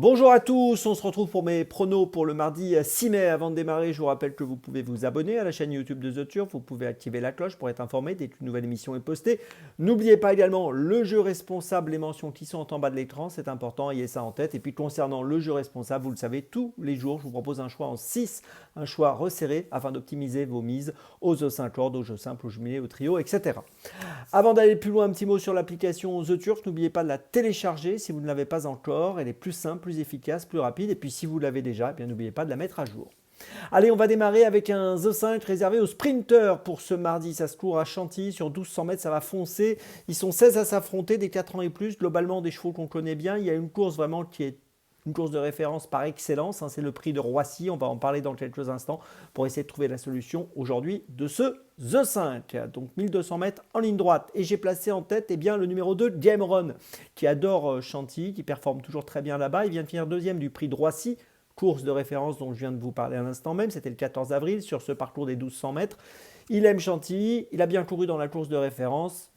Bonjour à tous, on se retrouve pour mes pronos pour le mardi 6 mai. Avant de démarrer, je vous rappelle que vous pouvez vous abonner à la chaîne YouTube de The Turf, vous pouvez activer la cloche pour être informé dès qu'une nouvelle émission est postée. N'oubliez pas également le jeu responsable, les mentions qui sont en bas de l'écran, c'est important, ayez ça en tête. Et puis concernant le jeu responsable, vous le savez, tous les jours, je vous propose un choix en 6, un choix resserré afin d'optimiser vos mises aux os 5 cordes, aux jeux simples, aux jumelés, aux trios, etc. Avant d'aller plus loin, un petit mot sur l'application The Turf. N'oubliez pas de la télécharger si vous ne l'avez pas encore. Elle est plus simple, plus efficace, plus rapide. Et puis si vous l'avez déjà, eh bien n'oubliez pas de la mettre à jour. Allez, on va démarrer avec un The 5 réservé aux sprinters pour ce mardi. Ça se court à Chantilly sur 1200 mètres, ça va foncer. Ils sont 16 à s'affronter, des 4 ans et plus. Globalement, des chevaux qu'on connaît bien. Il y a une course vraiment qui est une course de référence par excellence, c'est le prix de Roissy, on va en parler dans quelques instants pour essayer de trouver la solution aujourd'hui de ce The 5. Donc 1200 mètres en ligne droite et j'ai placé en tête le numéro 2, Game Run, qui adore Chantilly, qui performe toujours très bien là-bas. Il vient de finir deuxième du prix de Roissy, course de référence dont je viens de vous parler à l'instant même, c'était le 14 avril sur ce parcours des 1200 mètres. Il aime Chantilly, il a bien couru dans la course de référence.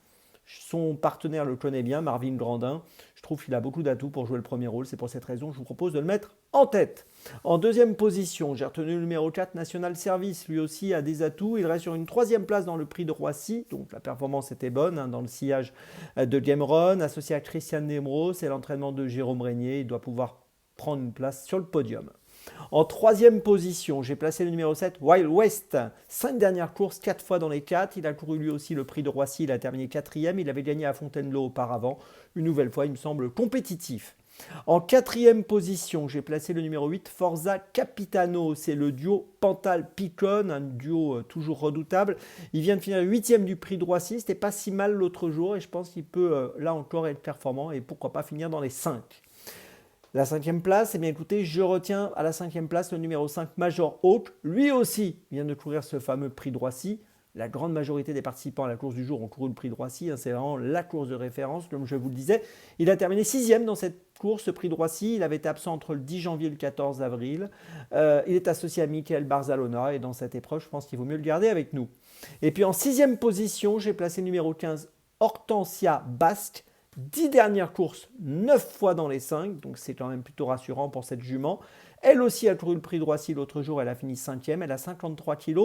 Son partenaire le connaît bien, Marvin Grandin. Je trouve qu'il a beaucoup d'atouts pour jouer le premier rôle. C'est pour cette raison que je vous propose de le mettre en tête. En deuxième position, j'ai retenu le numéro 4, National Service. Lui aussi a des atouts. Il reste sur une troisième place dans le prix de Roissy. Donc la performance était bonne dans le sillage de Game Run. Associé à Christian Nemro, c'est l'entraînement de Jérôme Régnier. Il doit pouvoir prendre une place sur le podium. En troisième position, j'ai placé le numéro 7, Wild West. 5 dernières courses, 4 fois dans les 4. Il a couru lui aussi le prix de Roissy, il a terminé 4e. Il avait gagné à Fontainebleau auparavant. Une nouvelle fois, il me semble compétitif. En quatrième position, j'ai placé le numéro 8, Forza Capitano. C'est le duo Pantal-Picon, un duo toujours redoutable. Il vient de finir 8e du prix de Roissy. C'était pas si mal l'autre jour et je pense qu'il peut là encore être performant et pourquoi pas finir dans les 5. La cinquième place, eh bien écoutez, je retiens à la cinquième place le numéro 5, Major Hawk. Lui aussi vient de courir ce fameux prix de Roissy. La grande majorité des participants à la course du jour ont couru le prix de Roissy. C'est vraiment la course de référence, comme je vous le disais. Il a terminé 6e dans cette course, ce prix de Roissy. Il avait été absent entre le 10 janvier et le 14 avril. Il est associé à Michael Barzalona et dans cette épreuve, je pense qu'il vaut mieux le garder avec nous. Et puis en 6e position, j'ai placé le numéro 15, Hortensia Basque. 10 dernières courses, 9 fois dans les 5, donc c'est quand même plutôt rassurant pour cette jument. Elle aussi a couru le prix de Roissy l'autre jour, elle a fini 5e, elle a 53 kg.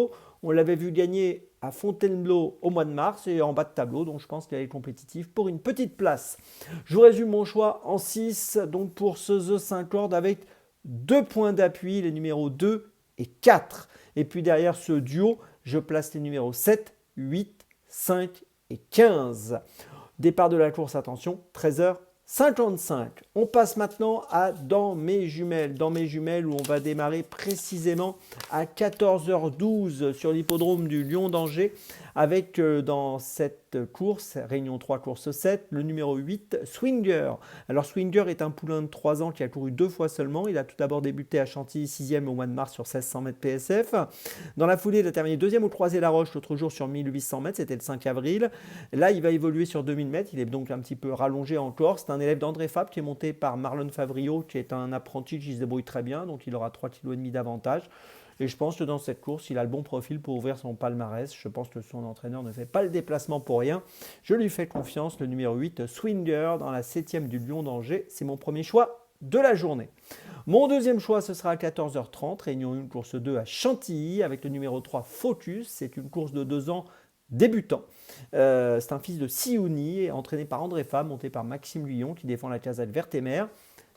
On l'avait vu gagner à Fontainebleau au mois de mars et en bas de tableau, donc je pense qu'elle est compétitive pour une petite place. Je vous résume mon choix en 6, donc pour ce The 5 cordes avec 2 points d'appui, les numéros 2 et 4. Et puis derrière ce duo, je place les numéros 7, 8, 5 et 15. Départ de la course, attention, 13h55. On passe maintenant à Dans mes jumelles. Dans mes jumelles où on va démarrer précisément à 14h12 sur l'hippodrome du Lion d'Angers avec dans cette course, Réunion 3, course 7, le numéro 8, Swinger. Alors Swinger est un poulain de 3 ans qui a couru 2 fois seulement. Il a tout d'abord débuté à Chantilly 6e au mois de mars sur 1600 mètres PSF. Dans la foulée, il a terminé 2e au Croisé-la-Roche l'autre jour sur 1800 mètres, c'était le 5 avril. Là, il va évoluer sur 2000 mètres. Il est donc un petit peu rallongé encore. C'est un élève d'André Fabre qui est monté par Marlon Favrio, qui est un apprenti qui se débrouille très bien, donc il aura 3,5 kg d'avantage. Et je pense que dans cette course, il a le bon profil pour ouvrir son palmarès. Je pense que son entraîneur ne fait pas le déplacement pour rien. Je lui fais confiance, le numéro 8, Swinger, dans la 7e du Lion d'Angers. C'est mon premier choix de la journée. Mon deuxième choix, ce sera à 14h30, Réunion 1, course 2 à Chantilly, avec le numéro 3, Focus. C'est une course de 2 ans débutant. C'est un fils de Siouni, entraîné par André Fabre, monté par Maxime Luyon, qui défend la casette Vert-et-Mer.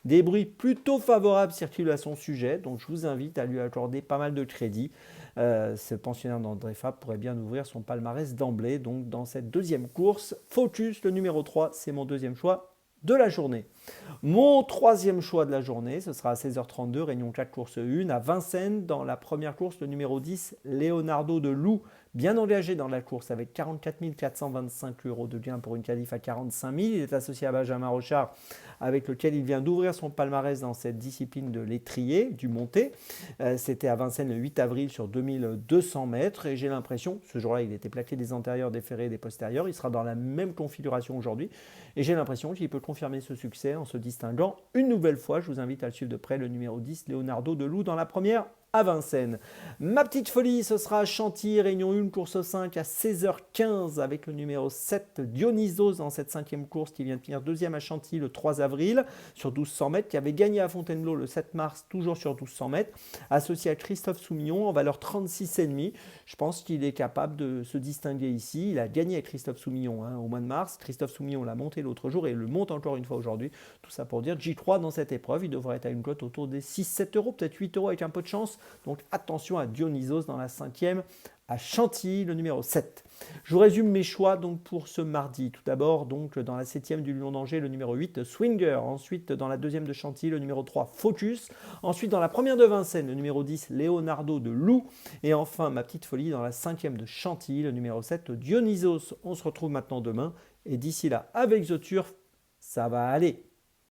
Des bruits plutôt favorables circulent à son sujet, donc je vous invite à lui accorder pas mal de crédit. Ce pensionnaire d'André Fabre pourrait bien ouvrir son palmarès d'emblée. Donc dans cette deuxième course, Focus, le numéro 3, c'est mon deuxième choix de la journée. Mon troisième choix de la journée, ce sera à 16h32, Réunion 4, course 1, à Vincennes. Dans la première course, le numéro 10, Leonardo de Loup, bien engagé dans la course avec 44 425 € de gain pour une qualif à 45 000. Il est associé à Benjamin Rochard avec lequel il vient d'ouvrir son palmarès dans cette discipline de l'étrier, du monté. C'était à Vincennes le 8 avril sur 2200 mètres et j'ai l'impression, ce jour-là il était plaqué des antérieurs, des ferrés et des postérieurs, il sera dans la même configuration aujourd'hui et j'ai l'impression qu'il peut confirmer ce succès en se distinguant une nouvelle fois. Je vous invite à le suivre de près, le numéro 10, Leonardo de Loup dans la première à Vincennes. Ma petite folie, ce sera à Chantilly, Réunion 1, course 5 à 16h15 avec le numéro 7, Dionysos, dans cette 5e course qui vient de finir 2e à Chantilly le 3 avril sur 1200 mètres, qui avait gagné à Fontainebleau le 7 mars, toujours sur 1200 mètres, associé à Christophe Soumillon en valeur 36,5. Je pense qu'il est capable de se distinguer ici. Il a gagné avec Christophe Soumillon au mois de mars. Christophe Soumillon l'a monté l'autre jour et le monte encore une fois aujourd'hui. Tout ça pour dire J3 dans cette épreuve, il devrait être à une cote autour des 6-7 euros, peut-être 8 euros avec un peu de chance. Donc attention à Dionysos dans la 5e à Chantilly, le numéro 7. Je vous résume mes choix donc pour ce mardi. Tout d'abord, donc dans la 7e du Lion d'Angers, le numéro 8, Swinger. Ensuite, dans la 2e de Chantilly, le numéro 3, Focus. Ensuite, dans la 1re de Vincennes, le numéro 10, Leonardo de Loup. Et enfin, ma petite folie, dans la 5e de Chantilly, le numéro 7, Dionysos. On se retrouve maintenant demain. Et d'ici là, avec The Turf, ça va aller.